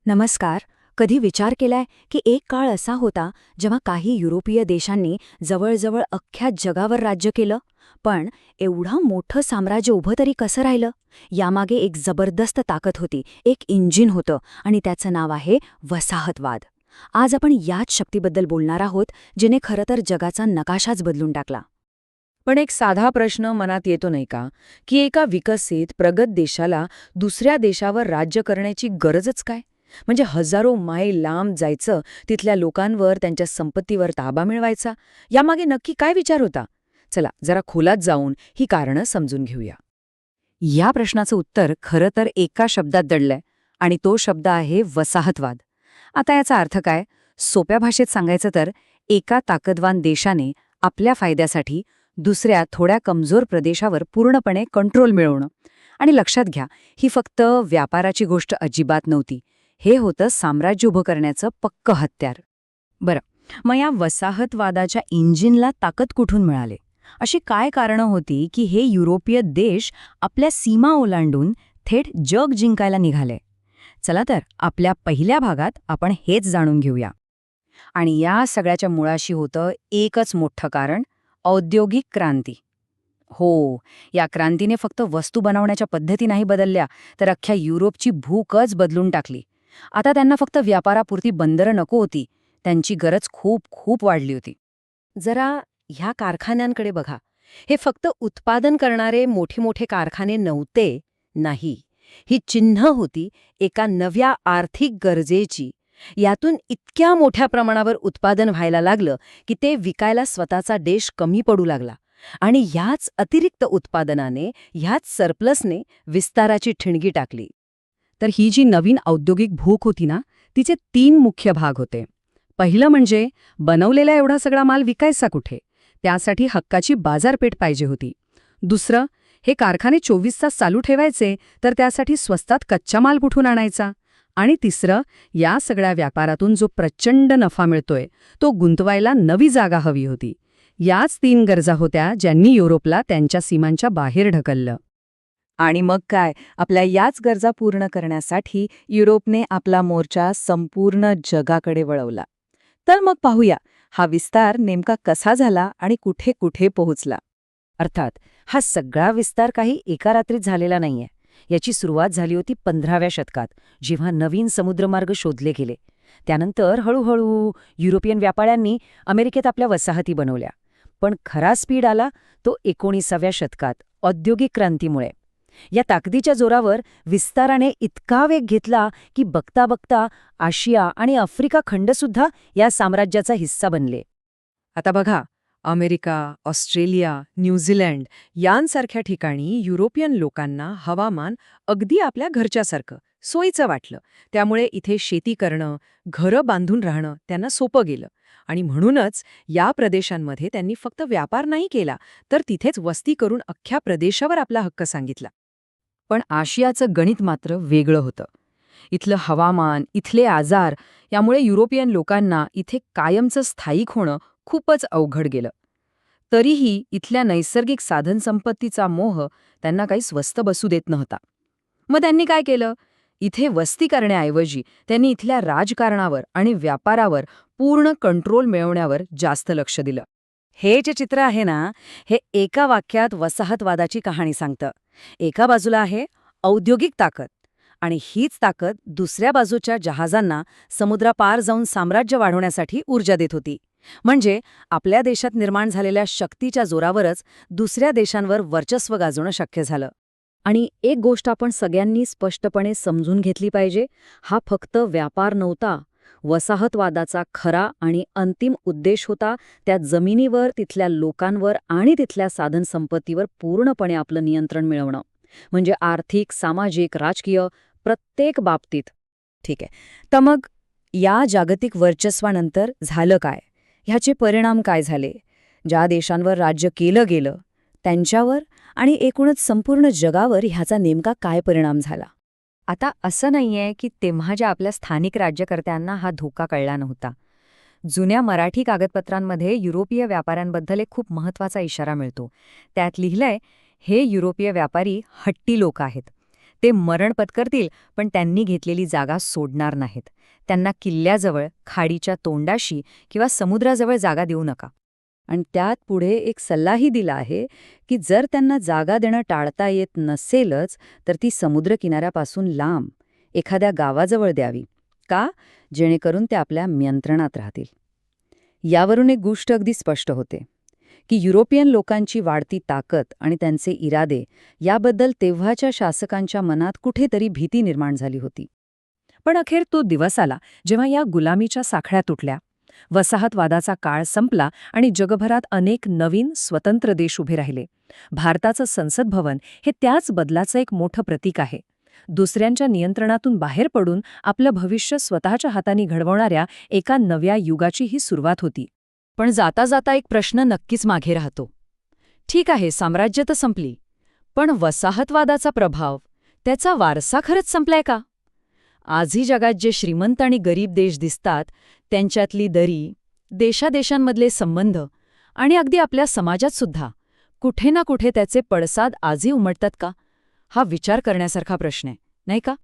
नमस्कार. कधी विचार केलाय की एक काळ असा होता जेव्हा काही युरोपीय देशांनी जवळजवळ अख्ख्या जगावर राज्य केलं, पण एवढं मोठं साम्राज्य उभं तरी कसं राहिलं? यामागे एक जबरदस्त ताकद होती, एक इंजिन होतं आणि त्याचं नाव आहे वसाहतवाद. आज आपण याच शक्तीबद्दल बोलणार आहोत, जिने खरं तर जगाचा नकाशाच बदलून टाकला. पण एक साधा प्रश्न मनात येतो नाही का, की एका विकसित प्रगत देशाला दुसऱ्या देशावर राज्य करण्याची गरजच काय? म्हणजे हजारो मैल लांब जायचं, तिथल्या लोकांवर, त्यांच्या संपत्तीवर ताबा मिळवायचा, यामागे नक्की काय विचार होता? चला जरा खोलात जाऊन ही कारणं समजून घेऊया. या प्रश्नाचं उत्तर खरं तर एका शब्दात दडलंय, आणि तो शब्द आहे वसाहतवाद. आता याचा अर्थ काय? सोप्या भाषेत सांगायचं तर एका ताकदवान देशाने आपल्या फायद्यासाठी दुसऱ्या थोड्या कमजोर प्रदेशावर पूर्णपणे कंट्रोल मिळवणं. आणि लक्षात घ्या, ही फक्त व्यापाराची गोष्ट अजिबात नव्हती. हे होतं साम्राज्य उभं करण्याचं पक्कं हत्यार. बरं, मग या वसाहतवादाच्या इंजिनला ताकद कुठून मिळाले? अशी काय कारणं होती की हे युरोपीय देश आपल्या सीमा ओलांडून थेट जग जिंकायला निघाले? चला तर आपल्या पहिल्या भागात आपण हेच जाणून घेऊया. आणि या सगळ्याच्या मुळाशी होतं एकच मोठं कारण: औद्योगिक क्रांती. हो, या क्रांतीने फक्त वस्तू बनवण्याच्या पद्धती नाही बदलल्या, तर अख्ख्या युरोपची भूकच बदलून टाकली. आता त्यांना फक्त व्यापारापुरती बंदरं नको होती, त्यांची गरज खूप खूप वाढली होती. जरा ह्या कारखान्यांकडे बघा. हे फक्त उत्पादन करणारे मोठे मोठे कारखाने नव्हते, नाही. ही चिन्ह होती एका नव्या आर्थिक गरजेची. यातून इतक्या मोठ्या प्रमाणावर उत्पादन व्हायला लागलं की ते विकायला स्वतःचा देश कमी पडू लागला. आणि ह्याच अतिरिक्त उत्पादनाने, ह्याच सरप्लसने विस्ताराची ठिणगी टाकली. तर ही जी नवीन औद्योगिक भूक होती ना, तिचे 3 मुख्य भाग होते. पहिलं म्हणजे बनवलेला एवढा सगळा माल विकायचा कुठे? त्यासाठी हक्काची बाजारपेठ पाहिजे होती. दुसरं, हे कारखाने 24 तास चालू ठेवायचे, तर त्यासाठी स्वस्तात कच्चा माल कुठून आणायचा? आणि तिसरं, या सगळ्या व्यापारातून जो प्रचंड नफा मिळतोय, तो गुंतवायला नवी जागा हवी होती. याच 3 गरजा होत्या ज्यांनी युरोपला त्यांच्या सीमांच्या बाहेर ढकललं. आणि मग काय, आपल्या याच गरजा पूर्ण करण्यासाठी युरोपने आपला मोर्चा संपूर्ण जगाकडे वळवला. तर मग पाहूया, हा विस्तार नेमका कसा झाला आणि कुठे कुठे पोहोचला. अर्थात हा सगळा विस्तार काही एका रात्रीत झालेला नाहीये. याची सुरुवात झाली होती 15व्या शतकात, जेव्हा नवीन समुद्रमार्ग शोधले गेले. त्यानंतर हळूहळू युरोपियन व्यापाऱ्यांनी अमेरिकेत आपल्या वसाहती बनवल्या. पण खरा स्पीड आला तो 19व्या शतकात, औद्योगिक क्रांतीमुळे. या ताकदीच्या जोरावर विस्ताराने इतका वेग घेतला की बघता बघता आशिया आणि आफ्रिका खंडसुद्धा या साम्राज्याचा हिस्सा बनले. आता बघा, अमेरिका, ऑस्ट्रेलिया, न्यूझीलंड यांसारख्या ठिकाणी युरोपियन लोकांना हवामान अगदी आपल्या घरच्यासारखं सोयीचं वाटलं. त्यामुळे इथे शेती करणं, घरं बांधून राहणं त्यांना सोपं गेलं. आणि म्हणूनच या प्रदेशांमध्ये त्यांनी फक्त व्यापार नाही केला, तर तिथेच वस्ती करून अख्ख्या प्रदेशावर आपला हक्क सांगितला. पण आशियाचं गणित मात्र वेगळं होतं. इथलं हवामान, इथले आजार, यामुळे युरोपियन लोकांना इथे कायमचं स्थायिक होणं खूपच अवघड गेलं. तरीही इथल्या नैसर्गिक साधनसंपत्तीचा मोह त्यांना काही स्वस्त बसू देत नव्हता. मग त्यांनी काय केलं? इथे वस्ती करण्याऐवजी त्यांनी इथल्या राजकारणावर आणि व्यापारावर पूर्ण कंट्रोल मिळवण्यावर जास्त लक्ष दिलं. हे जे चित्र आहे ना, हे एका वाक्यात वसाहतवादाची कहाणी सांगतं. एका बाजूला आहे औद्योगिक ताकद, आणि हीच ताकद दुसऱ्या बाजूच्या जहाजांना समुद्रापार जाऊन साम्राज्य वाढवण्यासाठी ऊर्जा देत होती. म्हणजे आपल्या देशात निर्माण झालेल्या शक्तीच्या जोरावरच दुसऱ्या देशांवर वर्चस्व गाजवणं शक्य झालं. आणि एक गोष्ट आपण सगळ्यांनी स्पष्टपणे समजून घेतली पाहिजे: हा फक्त व्यापार नव्हता. वसाहतवादाचा खरा आणि अंतिम उद्देश होता त्या जमिनीवर, तिथल्या लोकांवर आणि तिथल्या साधनसंपत्तीवर पूर्णपणे आपलं नियंत्रण मिळवणं. म्हणजे आर्थिक, सामाजिक, राजकीय, प्रत्येक बाबतीत. ठीक आहे, तर मग या जागतिक वर्चस्वानंतर झालं काय? ह्याचे परिणाम काय झाले? ज्या देशांवर राज्य केलं गेलं त्यांच्यावर आणि एकूणच संपूर्ण जगावर ह्याचा नेमका काय परिणाम झाला? आता असं नाहीये की तेव्हाच्या आपल्या स्थानिक राज्यकर्त्यांना हा धोका कळला नव्हता. जुन्या मराठी कागदपत्रांमध्ये युरोपीय व्यापाऱ्यांबद्दल एक खूप महत्त्वाचा इशारा मिळतो. त्यात लिहिलंय, हे युरोपीय व्यापारी हट्टी लोक आहेत. ते मरण पत्करतील, पण त्यांनी घेतलेली जागा सोडणार नाहीत. त्यांना किल्ल्याजवळ, खाडीच्या तोंडाशी किंवा समुद्राजवळ जागा देऊ नका. आणि त्यात पुढे एक सल्लाही दिला आहे की जर त्यांना जागा देणं टाळता येत नसेलच तर ती समुद्रकिनाऱ्यापासून लांब एखाद्या गावाजवळ द्यावी. का? जेणेकरून ते आपल्या नियंत्रणात राहतील. यावरून एक गोष्ट अगदी स्पष्ट होते की युरोपियन लोकांची वाढती ताकद आणि त्यांचे इरादे याबद्दल तेव्हाच्या शासकांच्या मनात कुठेतरी भीती निर्माण झाली होती. पण अखेर तो दिवस आला जेव्हा या गुलामीच्या साखळ्या तुटल्या, वसाहतवादाचा काळ संपला आणि जगभरात अनेक नवीन स्वतंत्र देश उभे राहिले. भारताचं संसद भवन हे त्याच बदलाचं एक मोठं प्रतीक आहे. दुसऱ्यांच्या नियंत्रणातून बाहेर पडून आपलं भविष्य स्वतःच्या हातांनी घडवणाऱ्या एका नव्या युगाची ही सुरुवात होती. पण जाता जाता एक प्रश्न नक्कीच मागे राहतो. ठीक आहे, साम्राज्य तर संपली, पण वसाहतवादाचा प्रभाव, त्याचा वारसा खरंच संपलाय का? आजही जगात जे श्रीमंत आणि गरीब देश दिसतात, त्यांच्यातली दरी, देशादेशांमधले संबंध आणि अगदी आपल्या समाजात सुद्धा कुठे ना कुठे त्याचे पडसाद आजही उमटतात का? हा विचार करण्यासारखा प्रश्न आहे, नाही का?